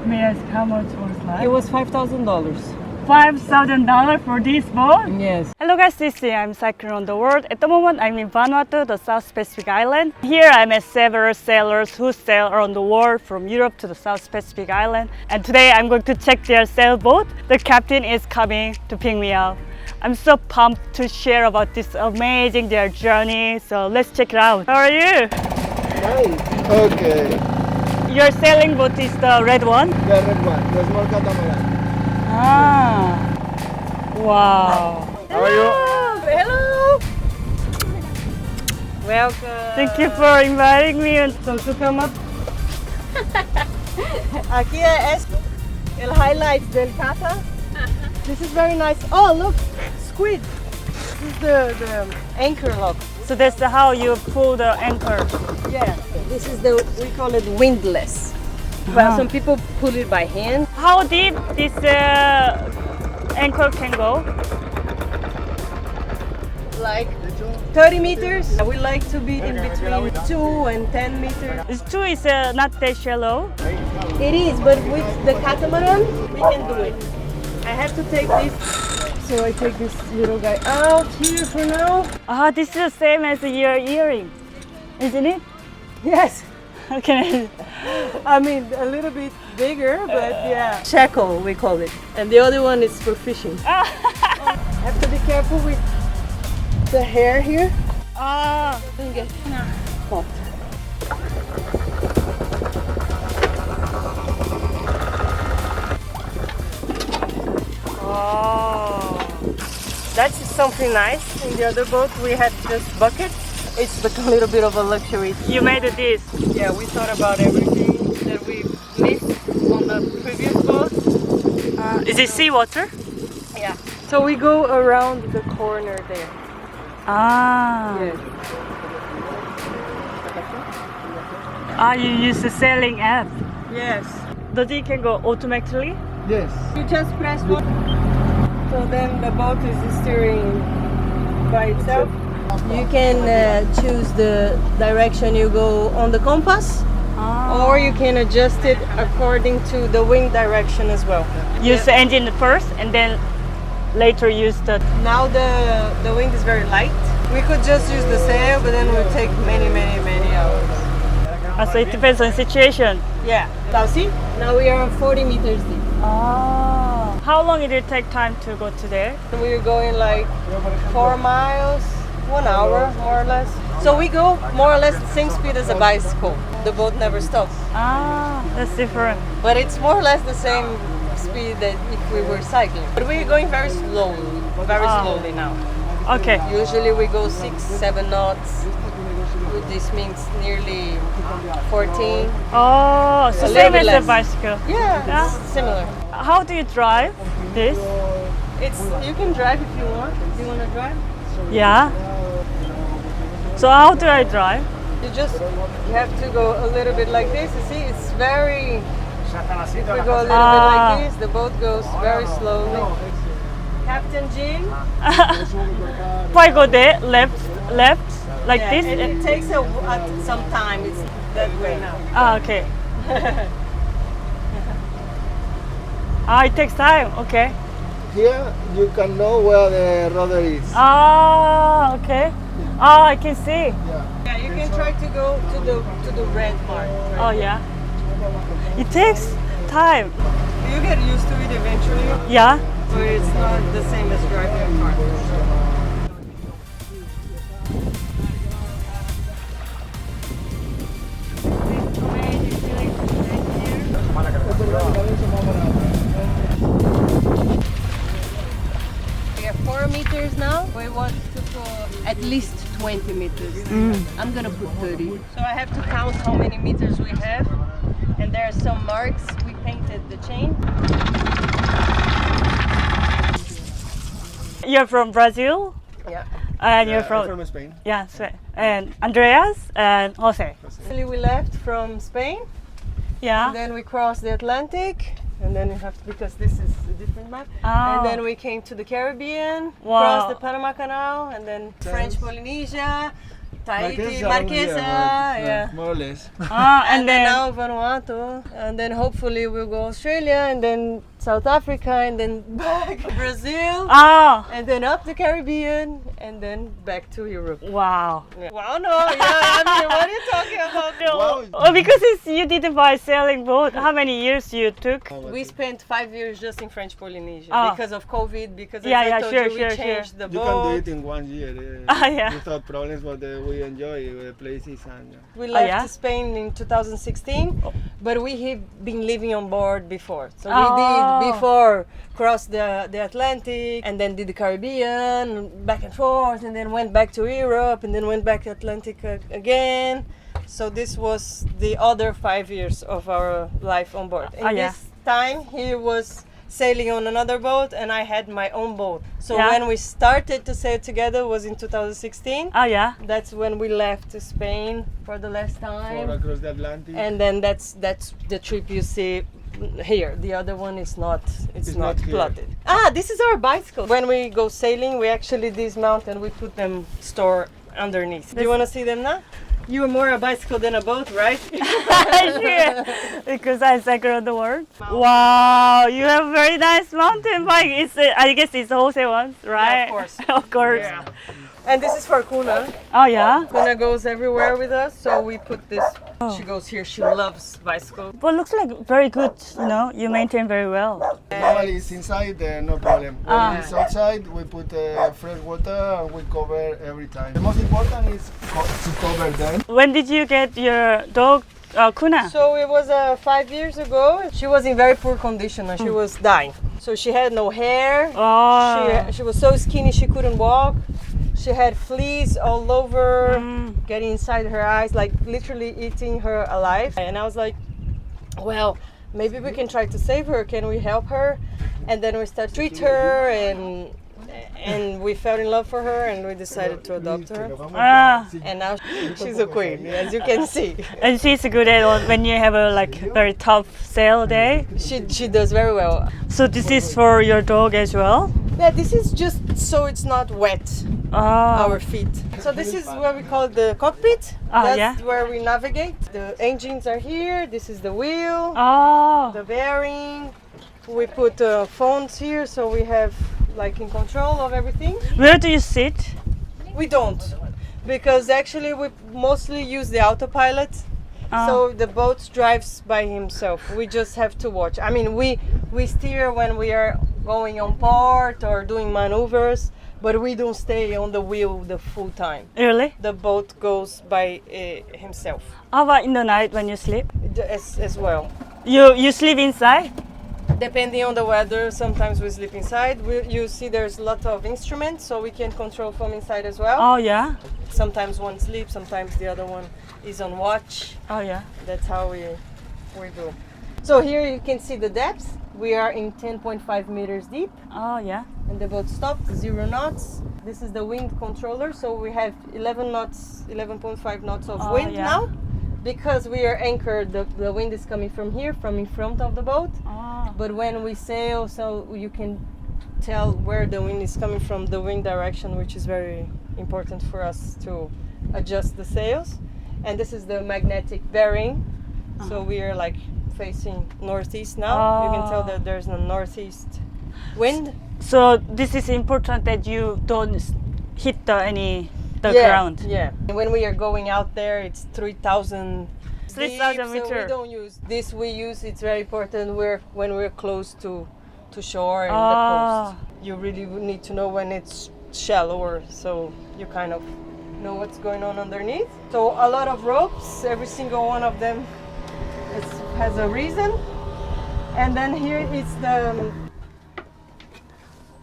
me ask how much was that? It was $5,000. $5,000 for this boat? Yes. Hello guys, I'm cycling on the world. At the moment, I'm in Vanuatu, the South Pacific island. Here, I met several sailors who sail around the world from Europe to the South Pacific island. And today, I'm going to check their sailboat. The captain is coming to pick me up. I'm so pumped to share about this amazing their journey. So let's check it out. How are you? Nice. Okay. Your sailing boat is the red one? The red one, the small catamaran. Ah. Wow. How are you? Hello. Welcome. Thank you for inviting me. So to come up. Aquí es el highlight del cata. This is very nice. Oh, look, squid. This is the anchor lock. So that's how you pull the anchor. Yeah, this is we call it windlass. Well, some people pull it by hand. How deep this anchor can go? Like 30 meters. We like to be in between 2 and 10 meters. This too is not that shallow. It is, but with the catamaran, we can do it. I have to take this. So I take this little guy out here for now. Ah, this is the same as your earring, isn't it? Yes. Okay. I mean, a little bit bigger, but yeah. Shackle, we call it. And the other one is for fishing. Have to be careful with the hair here. Ah. Don't get caught. Oh. That's something nice. In the other boat, we had just buckets. It's a little bit of a luxury. You made this. Yeah, we thought about everything that we missed on the previous boat. Is it seawater? Yeah. So we go around the corner there. Ah. Yes. Ah, you use the sailing app. Yes. Does it can go automatically? Yes. You just press one. So then the boat is steering by itself. You can choose the direction you go on the compass, or you can adjust it according to the wind direction as well. Use the engine first and then later use the... Now the wind is very light. We could just use the sail, but then it would take many hours. So it depends on situation. Yeah. Now see? Now we are 40 meters deep. Oh. How long did it take time to go to there? We're going like 4 miles, 1 hour more or less. So we go more or less the same speed as a bicycle. The boat never stops. Ah, that's different. But it's more or less the same speed that if we were cycling. But we're going very slowly now. Okay. Usually we go 6-7 knots. This means nearly 14. Oh, so A same little bit as a less. bicycle. Yeah, it's similar. How do you drive this? You can drive if you want. Do you want to drive? Yeah. So how do I drive? You have to go a little bit like this. You see, it's very. If we go a little bit like this, the boat goes very slowly. Captain Jean. If I go there, left, like Yeah, this. and it takes some time. It's that way now. Ah, okay. Ah, it takes time. Okay. Here you can know where the rudder is. Ah, okay. Ah, I can see. Yeah, you can try to go to the red part. Right? Oh yeah. It takes time. You get used to it eventually, Yeah. but it's not the same as driving a car. We have 4 meters now. We want to go at least 20 meters. I'm gonna put 30. So I have to count how many meters we have. And there are some marks. We painted the chain. You're from Brazil? Yeah. And you're from Spain. yeah, Spain. And Andreas and Jose. Actually, we left from Spain. Yeah. And then we crossed the Atlantic. And then you have to, because this is a different map. Oh. And then we came to the Caribbean, Wow. crossed the Panama Canal, and then French Polynesia, Tahiti, Marquesa, Marquesa, yeah. more or less. And then now Vanuatu, and then hopefully we'll go Australia, and then South Africa, and then back Brazil, oh, and then up the Caribbean, and then back to Europe. wow. Yeah. Wow, no, yeah, I mean, what are you talking about? Wow. Oh, because you didn't buy sailing boat. How many years you took? We spent 5 years just in French Polynesia Oh. because of COVID, because Yeah, as I yeah, told sure, you, we sure, changed the You can do boat. it in 1 year Yeah. without problems, but we enjoy the places and We left yeah? Spain in 2016, but we have been living on board before. So Oh. we did before cross the Atlantic, and then did the Caribbean, back and forth, and then went back to Europe, and then went back Atlantic again. So this was the other 5 years of our life on board. And yeah. this time he was sailing on another boat, and I had my own boat. So Yeah. when we started to sail together was in 2016. Oh, yeah. That's when we left to Spain for the last for time, across the Atlantic. and then that's the trip you see here. The other one is not. It's not not here. plotted. Ah, this is our bicycle. When we go sailing, we actually dismount and we put them store underneath. Do you want to see them now? You are more a bicycle than a boat, right? Sure. Because I cycle around the world. Wow, you have a very nice mountain bike. It's I guess it's the wholesale ones, right? of course. Of course. Yeah. And this is for Kuna. Oh, yeah. Kuna goes everywhere with us, so we put this. Oh. She goes here. She loves bicycle. But looks like very good, you know, you maintain very well. Normally it's inside, no problem. When Ah. it's outside, we put fresh water and we cover every time. The most important is to cover them. When did you get your dog, Kuna? So it was 5 years ago. She was in very poor condition and she was dying. So she had no hair. Oh. She was so skinny she couldn't walk. She had fleas all over, getting inside her eyes, like literally eating her alive. And I was like, well, maybe we can try to save her. Can we help her? And then we started to treat her, and we fell in love for her, and we decided to adopt her. Ah. And now she's a queen, as you can see. And she's good at when you have a like very tough sail day. She does very well. So this is for your dog as well? Yeah, this is just so it's not wet, Oh. our feet. So this is what we call the cockpit. Ah, That's yeah. where we navigate. The engines are here. This is the wheel, Oh. the bearing. We put phones here, so we have like in control of everything. Where do you sit? We don't, because actually we mostly use the autopilot. So the boat drives by himself. We just have to watch. I mean, we steer when we are going on port or doing maneuvers, but we don't stay on the wheel the full time. Really? The boat goes by himself How about in the night when you sleep? as well. You sleep inside? Depending on the weather, sometimes we sleep inside. You see there's a lot of instruments, so we can control from inside as well. Oh, yeah. Sometimes one sleeps, sometimes the other one is on watch. Oh, yeah. That's how we do. So here you can see the depth. We are in 10.5 meters deep, Oh, yeah. and the boat stopped, 0 knots. This is the wind controller, so we have 11 knots, 11.5 knots of Oh, wind yeah. now. Because we are anchored, the wind is coming from here, from in front of the boat. Oh. But when we sail, so you can tell where the wind is coming from, the wind direction, which is very important for us to adjust the sails. And this is the magnetic bearing. So we are like facing northeast now. You can tell that there's a northeast wind. So this is important that you don't hit the ground. Yeah. And when we are going out there, it's 3,000 3,000 deep, so meter. we don't use this. We use, it's very important when we're close to shore and the coast. You really would need to know when it's shallower, so you kind of know what's going on underneath. So a lot of ropes, every single one of them has a reason. And then here is the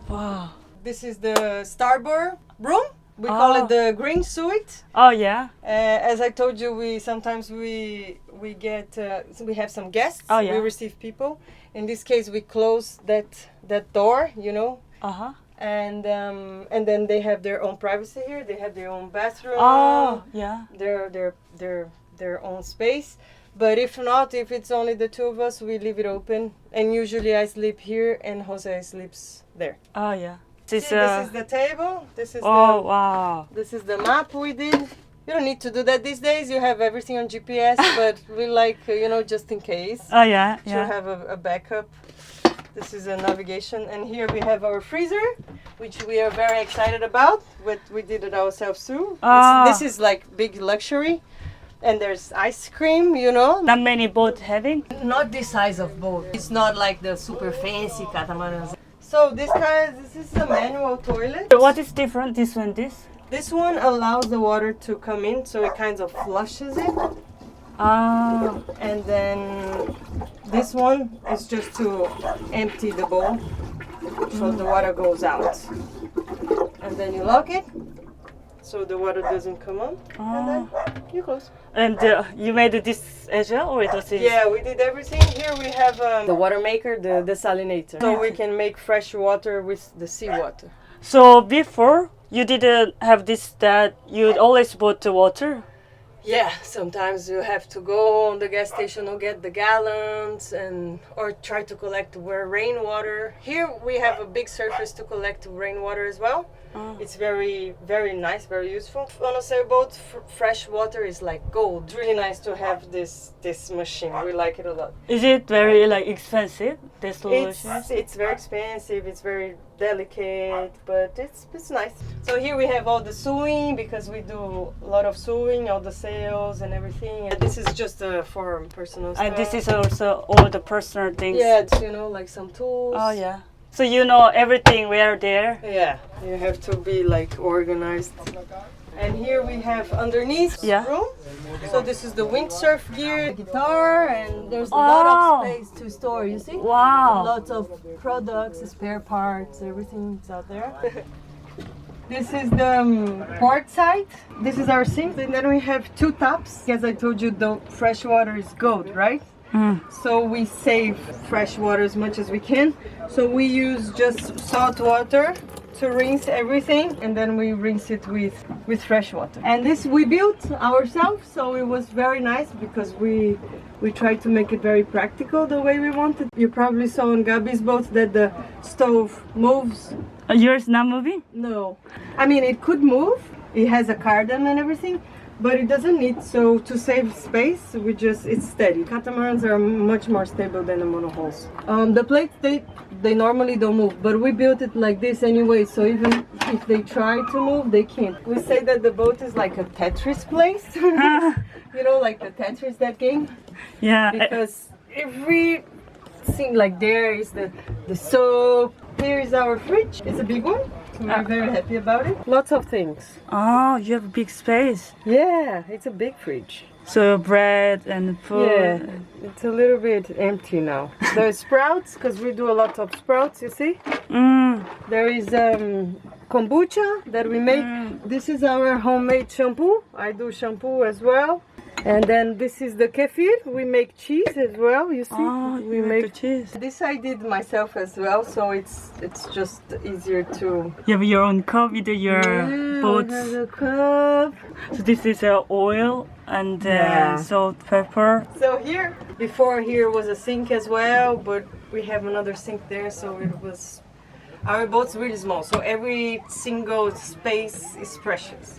Wow. this is the starboard room. We call it the green suite. Oh, yeah. As I told you, we sometimes we have some guests. Oh, yeah. We receive people. In this case, we close that door, you know. Uh-huh. And then they have their own privacy here. They have their own bathroom. Oh, yeah. Their own space. But if not, if it's only the two of us, we leave it open. And usually I sleep here and Jose sleeps there. Oh, yeah. This is the table. This is wow. this is the map we did. You don't need to do that these days. You have everything on GPS, but we like, you know, just in case. Oh yeah, To yeah. have a backup. This is a navigation, and here we have our freezer, which we are very excited about. But we did it ourselves too. This is like big luxury, and there's ice cream, you know. Not many boats having. Not this size of boat. It's not like the super fancy catamarans. So this is a manual toilet. What is different? This one, this? This one allows the water to come in, so it kind of flushes it. Ah. And then this one is just to empty the bowl, so the water goes out. And then you lock it, so the water doesn't come on. And then you close. And you made this as well, or does it? Yeah, we did everything. Here we have the water maker, the desalinator. So we can make fresh water with the seawater. So before you didn't have this, that you always bought the water. Yeah, sometimes you have to go on the gas station or get the gallons or try to collect rainwater. Here we have a big surface to collect rainwater as well. It's very, very nice, very useful. On a sailboat, fresh water is like gold. It's really nice to have this machine. We like it a lot. Is it very like expensive? This solution? It's very expensive. It's very delicate, but it's nice. So here we have all the sewing, because we do a lot of sewing, all the sails and everything. And this is just for personal stuff. And this is also all the personal things. Yeah, it's, you know, like some tools. Oh yeah. So you know everything where there. Yeah, you have to be like organized. And here we have underneath room. So this is the windsurf gear, guitar, and there's a lot of space to store, you see? Wow. Lots of products, spare parts, everything's out there. This is the Portside. This is our sink. And then we have two taps. As I told you, the fresh water is gold, right? So we save fresh water as much as we can. So we use just salt water to rinse everything, and then we rinse it with fresh water. And this we built ourselves, so it was very nice because we tried to make it very practical the way we wanted. You probably saw on Gabi's boat that the stove moves. Yours not moving? No, I mean it could move. It has a cardan and everything, but it doesn't need. So to save space, it's steady. Catamarans are much more stable than the monohulls. The plates they normally don't move, but we built it like this anyway. So even if they try to move, they can't. We say that the boat is like a Tetris place. You know, like the Tetris, that game. Yeah. Because everything, like there is the soap. Here is our fridge. It's a big one. We're very happy about it. Lots of things. Oh, you have a big space. Yeah, it's a big fridge. So bread and food. Yeah, it's a little bit empty now. There's sprouts, because we do a lot of sprouts, you see? There is kombucha that we make. This is our homemade shampoo. I do shampoo as well. And then this is the kefir. We make cheese as well, you see? Oh, we make the cheese. This I did myself as well, so it's just easier to... You have your own cup with your boats. We have a cup. So this is oil and salt, pepper. So before here was a sink as well, but we have another sink there, so it was... Our boat's really small, so every single space is precious.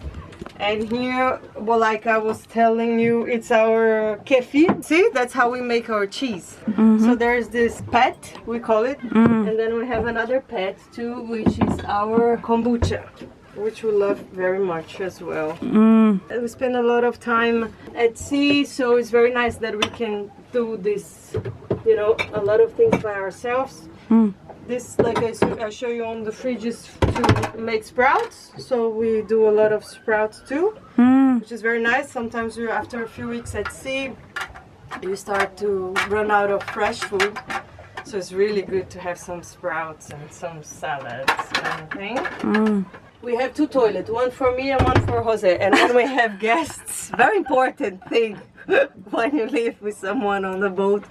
And here, well, like I was telling you, it's our kefir. See, that's how we make our cheese. So there's this pet, we call it. And then we have another pet too, which is our kombucha, which we love very much as well. And we spend a lot of time at sea, so it's very nice that we can do this, you know, a lot of things by ourselves. This, like I show you on the fridge, is to make sprouts. So we do a lot of sprouts too, which is very nice. Sometimes after a few weeks at sea, you start to run out of fresh food. So it's really good to have some sprouts and some salads kind of thing. We have two toilets, one for me and one for Jose. And when we have guests, very important thing when you live with someone on the boat.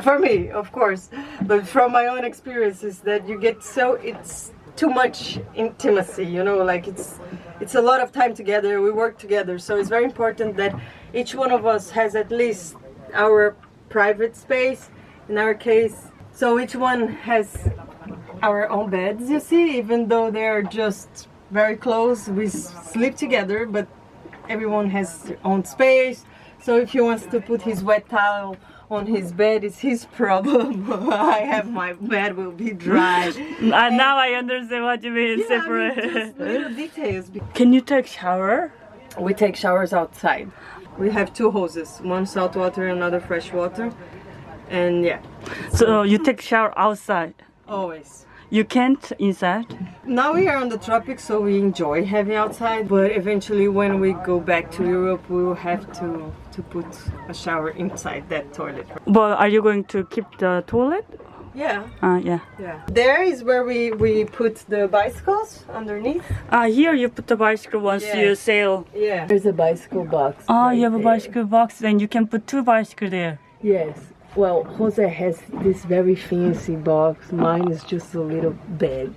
For me, of course, but from my own experiences, that you get it's too much intimacy, you know, like it's a lot of time together, we work together, so it's very important that each one of us has at least our private space, in our case, so each one has our own beds, you see, even though they're just very close, we sleep together, but everyone has their own space. So if he wants to put his wet towel on his bed, it's his problem. I have my bed will be dry. Now I understand what you mean, Yeah, separate. I mean, just little details. Can you take shower? We take showers outside. We have 2 hoses, one salt water, another fresh water. And yeah, So you take shower outside. always. You can't inside. Now we are on the tropics, so we enjoy having outside. But eventually, when we go back to Europe, we will have to put a shower inside that toilet. But are you going to keep the toilet? Yeah, Yeah. yeah. There is where we put the bicycles underneath. Here you put the bicycle once Yes. you sail. Yeah. There's a bicycle box. You have a bicycle box, then you can put 2 bicycles there. Yes. Well, Jose has this very fancy box. Mine is just a little bag.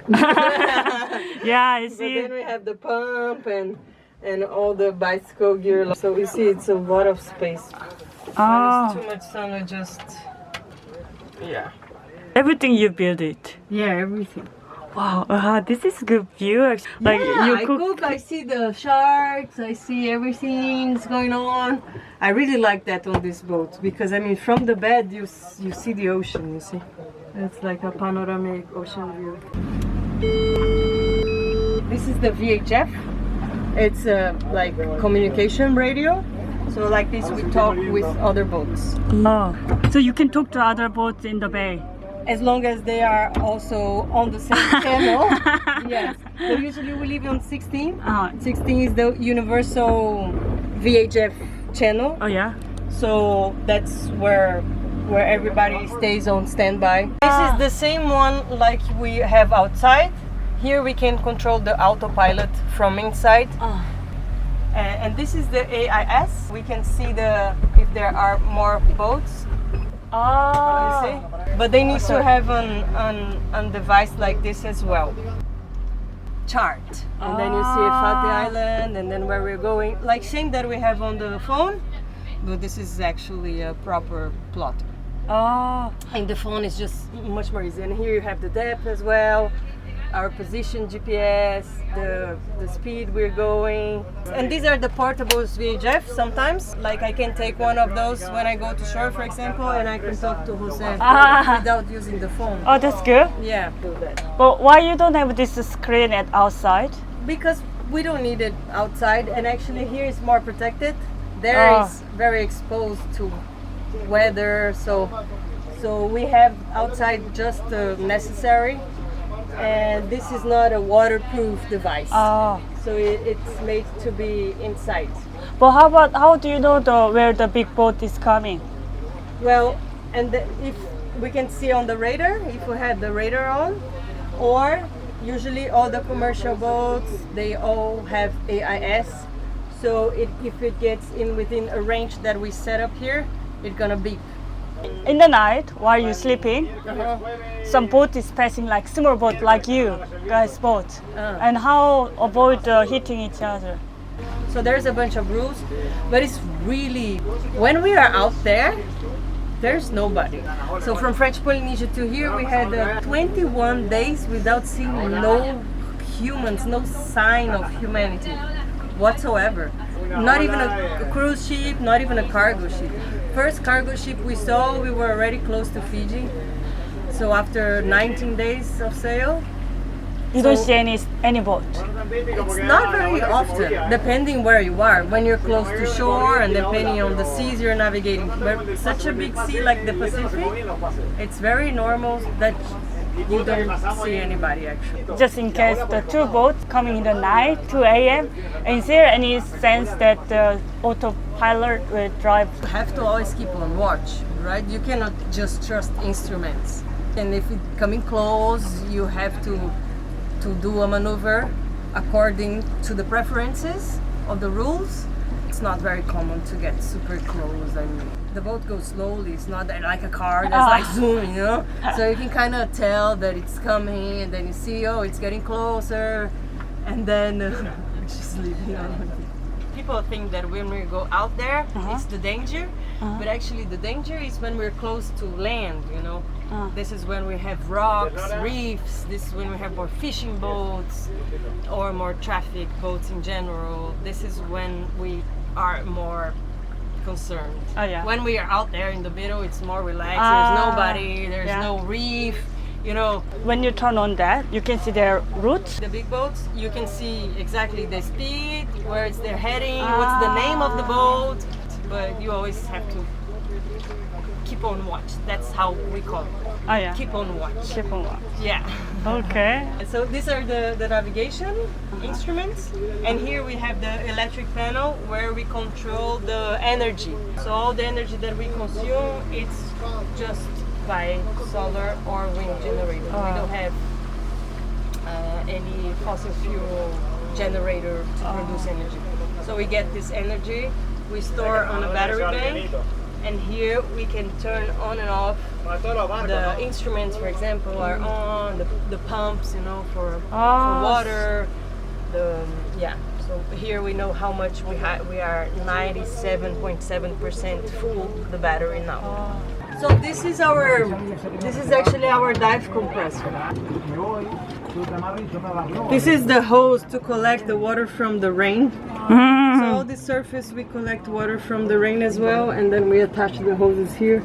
Yeah, I But see. then we have the pump and all the bicycle gear. So you see, it's a lot of space. When Ah, it's too much sun, we just yeah. everything you build it. Yeah, everything. Wow, this is good view. Like Yeah, you I cook. cook, I see the sharks, I see everything's going on. I really like that on this boat because I mean from the bed you see the ocean, you see. It's like a panoramic ocean view. This is the VHF. It's like communication radio. So like this we talk with other boats. Oh, so you can talk to other boats in the bay. As long as they are also on the same channel. Yes. So usually we live on 16. 16 is the universal VHF channel. Oh yeah. So that's where everybody stays on standby. This is the same one like we have outside. Here we can control the autopilot from inside. And this is the AIS. We can see if there are more boats. You see? But they need to have an device like this as well. Chart. And then you see Fatih Island and then where we're going. Like same that we have on the phone, but this is actually a proper plot. And the phone is just much more easy. And here you have the depth as well, our position GPS, the speed we're going. And these are the portables VHF sometimes. Like I can take one of those when I go to shore, for example, and I can talk to Jose without using the phone. Oh, that's good. Yeah, do that. But why you don't have this screen at outside? Because we don't need it outside, and actually here is more protected. There is very exposed to weather, so we have outside just the necessary. And this is not a waterproof device. So it's made to be inside. But how do you know where the big boat is coming? Well, if we can see on the radar, if we had the radar on, or usually all the commercial boats, they all have AIS. So if it gets in within a range that we set up here, it's gonna beep. In the night, while you're sleeping, some boat is passing like small boat like you guys boat. And how avoid hitting each other? So there's a bunch of rules, but it's really, when we are out there, there's nobody. So from French Polynesia to here, we had 21 days without seeing no humans, no sign of humanity whatsoever. Not even a cruise ship, not even a cargo ship. First cargo ship we saw, we were already close to Fiji. So after 19 days of sail, You don't see any boat. it's not very often, depending where you are. When you're close to shore and depending on the seas you're navigating. But such a big sea like the Pacific, it's very normal that you don't see anybody actually. Just in case the 2 boats coming in the night, 2 a.m. And is there any sense that the autopilot will drive? You have to always keep on watch, right? You cannot just trust instruments. And if it's coming close, you have to do a maneuver according to the preferences of the rules. It's not very common to get super close. I mean, the boat goes slowly. It's not like a car that's like zoom, you know? So you can kind of tell that it's coming, and then you see, oh, it's getting closer, and then just leave it on. People think that when we go out there, it's the danger, But actually the danger is when we're close to land, you know. This is when we have rocks, reefs. This is when we have more fishing boats or more traffic boats in general. This is when we are more concerned. When we are out there in the middle, it's more relaxed. There's nobody, there's no reef, you know. When you turn on that, you can see their routes. The big boats, you can see exactly the speed, where it's they're heading, what's the name of the boat, but you always have to keep on watch. That's how we call it. Keep on watch. Keep on watch. Yeah. Okay. So these are the navigation instruments, and here we have the electric panel where we control the energy. So all the energy that we consume, it's just by solar or wind generator. We don't have any fossil fuel generator to produce energy. So we get this energy, we store on a battery bank, and here we can turn on and off the instruments, for example, are on, the pumps, you know, for water. So here we know how much we are 97.7% full the battery now. So this is actually our dive compressor. This is the hose to collect the water from the rain. So all the surface we collect water from the rain as well, and then we attach the hoses here,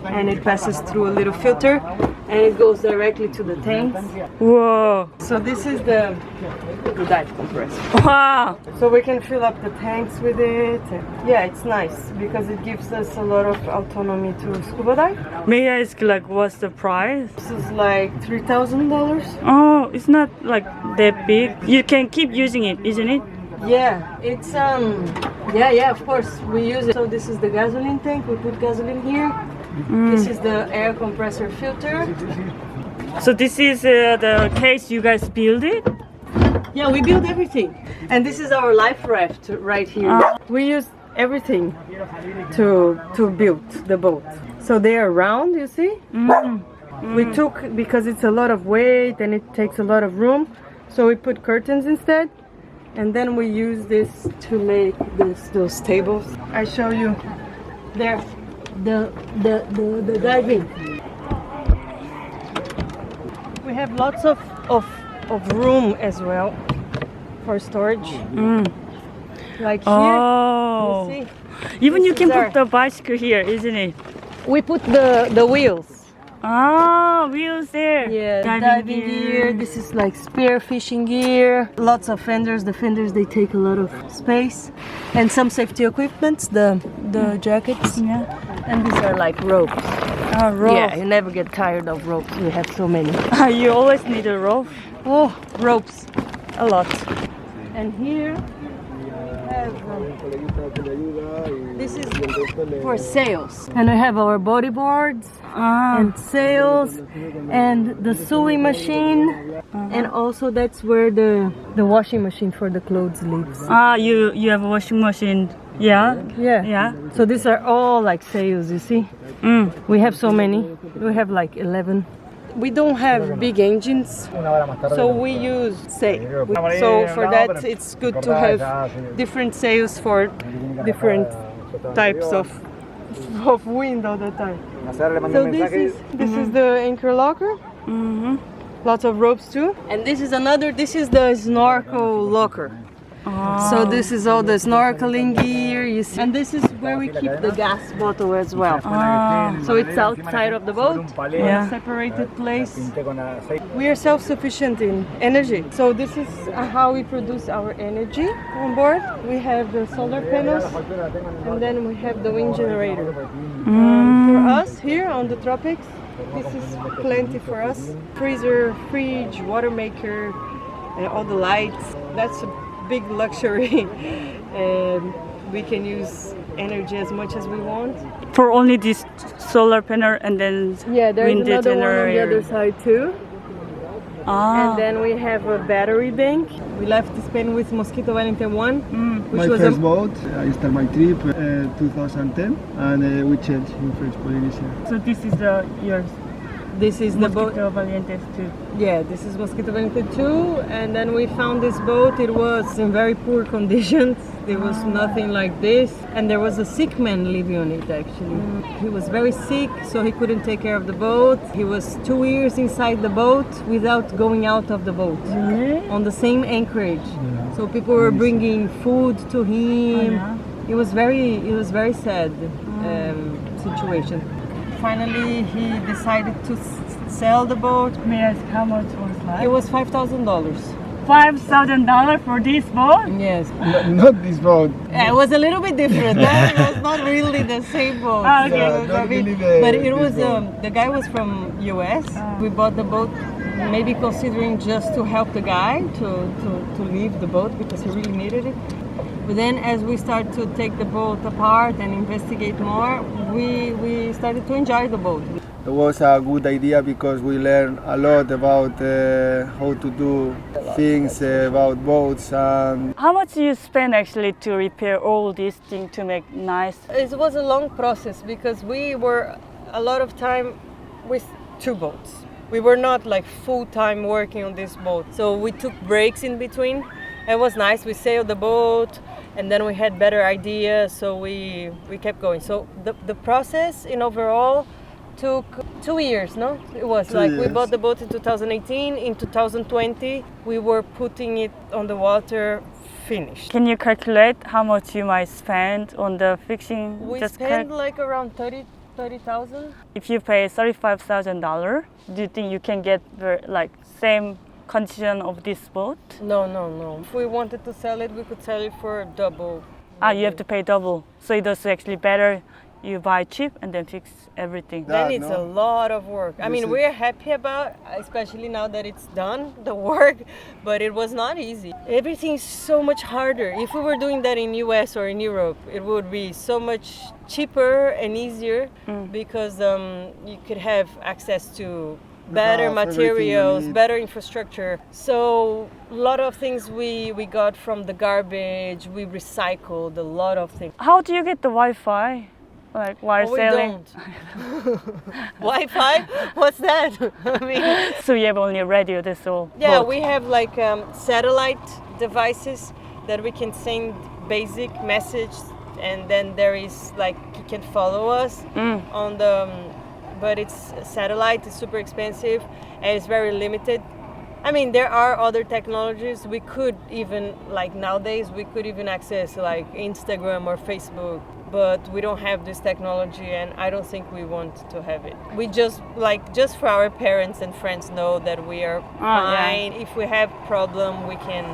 and it passes through a little filter, and it goes directly to the tanks. Whoa! So this is the dive compressor. Wow! So we can fill up the tanks with it. Yeah, it's nice because it gives us a lot of autonomy to scuba dive. May I ask, like, what's the price? This is like $3,000. Oh, it's not like that big. You can keep using it, isn't it? Yeah, it's yeah, of course we use it. So this is the gasoline tank. We put gasoline here. This is the air compressor filter. So this is the case you guys build it? Yeah, we build everything. And this is our life raft right here. We use everything to build the boat. So they are round, you see? We took, because it's a lot of weight and it takes a lot of room, so we put curtains instead. And then we use this to make those tables. I show you there the diving. We have lots of room as well for storage. Like here, you see? Even you This can is put the bicycle here, isn't it? We put the wheels. Wheels there. Yeah, diving gear. This is like spear fishing gear. Lots of fenders. The fenders, they take a lot of space, and some safety equipments, the jackets. Yeah. And these are like ropes. Rope. Yeah, you never get tired of ropes. We have so many. You always need a rope. Oh, ropes, A lot. and here we have. This is for sails, and we have our bodyboards and sails and the sewing machine, and also that's where the washing machine for the clothes lives. You have a washing machine. Yeah. Yeah. So these are all like sails, you see? We have so many. We have like 11. We don't have big engines, so we use sail. So for that, it's good to have different sails for different types of wind all the time. So this is the anchor locker. Lots of ropes too. And this is the snorkel locker. So this is all the snorkeling gear, you see. And this is where we keep the gas bottle as well. So it's outside of the boat, in a separated place. We are self-sufficient in energy. So this is how we produce our energy on board. We have the solar panels, and then we have the wind generator. For us here on the tropics, this is plenty for us. Freezer, fridge, water maker, and all the lights. That's a big luxury, and we can use energy as much as we want. For only this solar panel and then There's wind another one on the generator. other side too. And then we have a battery bank. We left Spain with Mosquito Valente 1, which My was first boat. I started my trip 2010, and we changed in French Polynesia. So this is yours. This is the boat. Mosquito Valientes too. Yeah, this is Mosquito Valiente 2, and then we found this boat. It was in very poor conditions. There was nothing like this, and there was a sick man living on it actually. He was very sick, so he couldn't take care of the boat. He was 2 years inside the boat without going out of the boat. Really? On the same anchorage. So people were bringing food to him. yeah. It was very sad situation. Finally, he decided to sell the boat. May I ask how much was that? It was $5,000. $5,000 for this boat? Yes. Not this boat. It was a little bit different. It was not really the same boat. Ah, okay. Yeah, not really the- but it this was boat. the guy was from US. We bought the boat maybe considering just to help the guy to leave the boat because he really needed it. But then as we started to take the boat apart and investigate more, we started to enjoy the boat. It was a good idea because we learned a lot about how to do things about boats and How much do you spend actually to repair all these things to make nice? It was a long process because we were a lot of time with 2 boats. We were not like full-time working on this boat. So we took breaks in between. It was nice. We sailed the boat and then we had better ideas, so we kept going. So the process in overall took 2 years, no? It was 2 like we years. bought the boat in 2018. In 2020, we were putting it on the water finished. Can you calculate how much you might spend on the fixing? We Just spent like around 30,000. if you pay $35,000, do you think you can get like same condition of this boat? No. If we wanted to sell it, we could sell it for double. You have to pay double. So it is actually better you buy cheap and then fix everything. Then that, it's no? a lot of work. I mean, is- we're happy about, especially now that it's done, the work, but it was not easy. Everything's so much harder. If we were doing that in US or in Europe, it would be so much cheaper and easier because you could have access to better have everything you materials, need. better infrastructure. So a lot of things we got from the garbage, we recycled a lot of things. How do you get the Wi-Fi? Like while Oh, we sailing? don't. Wi-Fi? What's that? I mean, So you have only radio, that's all. yeah, boat. we have like satellite devices that we can send basic message, and then there is like you can follow us on the. But it's satellite. It's super expensive and it's very limited. I mean, there are other technologies. We could even like nowadays we could even access like Instagram or Facebook. But we don't have this technology, and I don't think we want to have it. We just for our parents and friends know that we are yeah. fine. If we have problem, we can,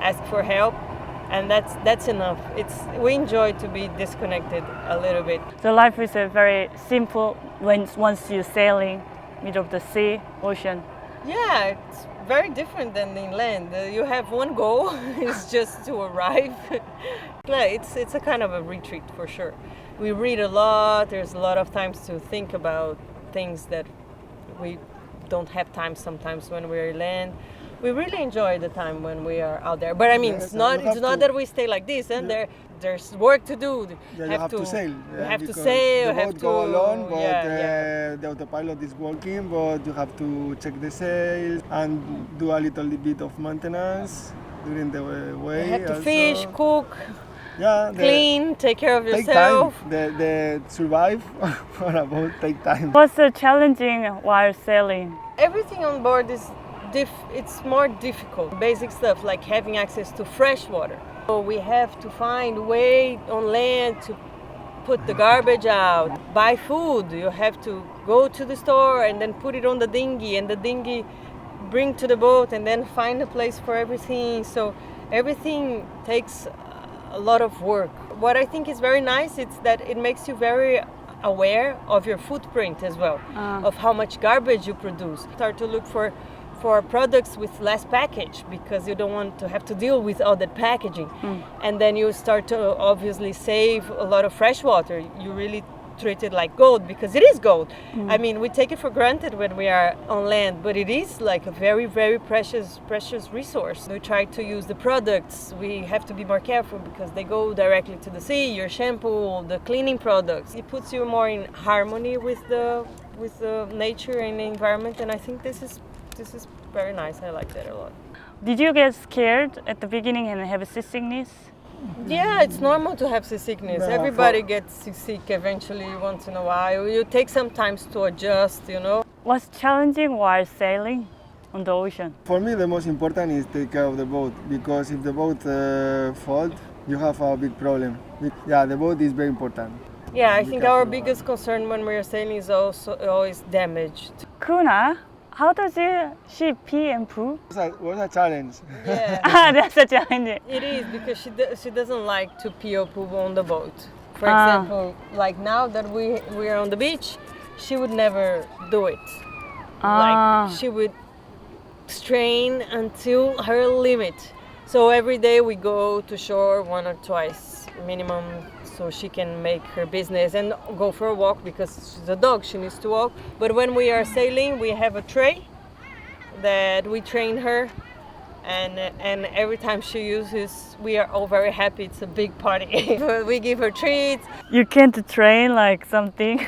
ask for help, and that's enough. We enjoy to be disconnected a little bit. The life is very simple once you're sailing middle of the sea, ocean. Yeah, it's very different than inland. You have one goal, it's just to arrive. Yeah, it's a kind of a retreat for sure. We read a lot. There's a lot of times to think about things that we don't have time sometimes when we're land. We really enjoy the time when we are out there. But I mean, Yes, it's and not you have to- that we stay like this, and there's work to do. yeah, you have to sail. You have to because sail. The You have boat to go alone, but yeah. the autopilot is working. But you have to check the sails and do a little bit of maintenance during the way. You have to also. fish, cook, Yeah, clean, take care of take yourself. time. The survive on a boat take time. What's the challenging while sailing? Everything on board is it's more difficult. Basic stuff like having access to fresh water. So we have to find a way on land to put the garbage out, buy food. You have to go to the store and then put it on the dinghy, and the dinghy bring to the boat, and then find a place for everything. So everything takes a lot of work. What I think is very nice is that it makes you very aware of your footprint as well, of how much garbage you produce. Start to look for products with less package because you don't want to have to deal with all that packaging. And then you start to obviously save a lot of fresh water. You really treat it like gold because it is gold. I mean, we take it for granted when we are on land, but it is like a very, very precious resource. We try to use the products. We have to be more careful because they go directly to the sea. Your shampoo, the cleaning products, it puts you more in harmony with the with the nature and the environment, and I think this is very nice. I like that a lot. Did you get scared at the beginning and have seasickness? Yeah, it's normal to have seasickness. No, Everybody gets seasick eventually once in a while. You take some time to adjust, you know. What's challenging while sailing on the ocean? For me, the most important is take care of the boat, because if the boat falls, you have a big problem. Yeah, the boat is very important. Yeah, I Be think careful our about biggest concern when we are sailing is also always damaged. Kuna, how does she pee and poo? It was a challenge. Yeah, That's a challenge. it is, because she doesn't like to pee or poo on the boat. For Ah. example, like now that we are on the beach, she would never do it. Ah. Like she would strain until her limit. So every day we go to shore 1 or twice minimum, so she can make her business and go for a walk, because she's a dog, she needs to walk. But when we are sailing, we have a tray that we train her, and every time she uses, we are all very happy. It's a big party. We give her treats, You can't train like something.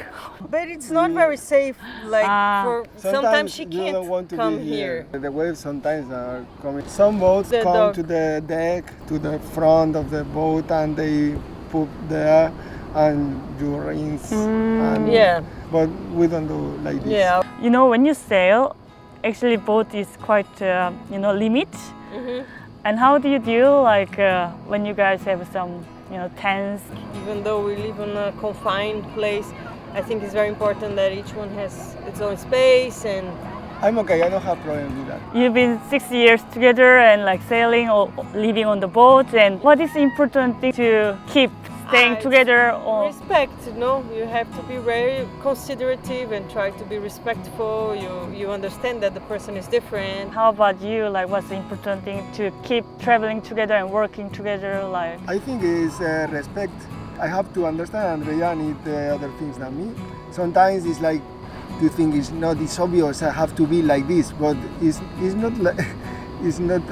but it's not very safe. Like Ah. for sometimes she you don't want can't to come be here. The waves sometimes are coming. Some boats The come dog. to the deck, to the front of the boat, and they poop there, and you rinse. And, Yeah, But we don't do like this. yeah. You know, when you sail, actually boat is quite, limit. Mm-hmm. And how do you deal like when you guys have some, tense? Even though we live in a confined place, I think it's very important that each one has its own space. And I'm okay. I don't have problems with that. You've been 6 years together and like sailing or living on the boat. And what is the important thing to keep staying it's together? Or respect, you have to be very considerative and try to be respectful. You understand that the person is different. how about you? Like, what's the important thing to keep traveling together and working together? Like, I think it's respect. I have to understand Andrea need other things than me. Sometimes it's like you think it's obvious. I have to be like this, but it's not like it's not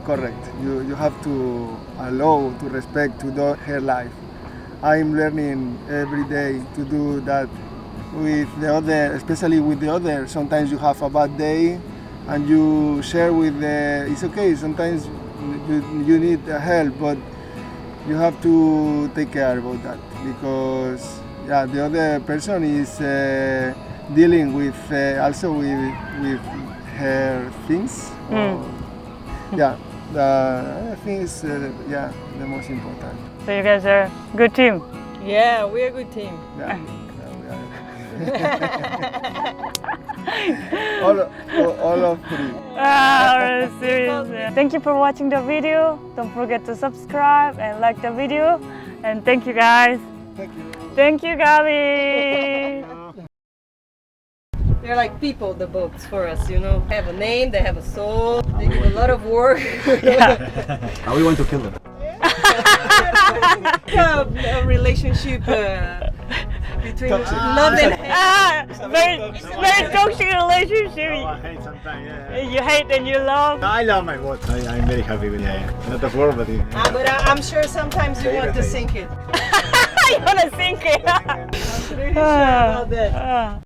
correct. You have to allow to respect to her life. I'm learning every day to do that with the other, especially with the other. Sometimes you have a bad day, and you share with the. It's okay. Sometimes you need help, but you have to take care about that, because the other person is dealing with also with her things. I think it's the most important. so you guys are a good team. Yeah, we're a good team. Yeah, all of three. Ah, serious. Thank you for watching the video. Don't forget to subscribe and like the video. And thank you guys. Thank you. Thank you, Gabi. They're like people, the boats for us, They have a name, they have a soul, they do a lot of work. We want to kill them. A relationship between love and hate. Very toxic relationship. I hate sometimes, yeah. You hate and you love. I love my boat. I'm very happy with it. Yeah. Not of work, but But I'm sure sometimes you want to sink it. You wanna sink it. I'm pretty sure about that.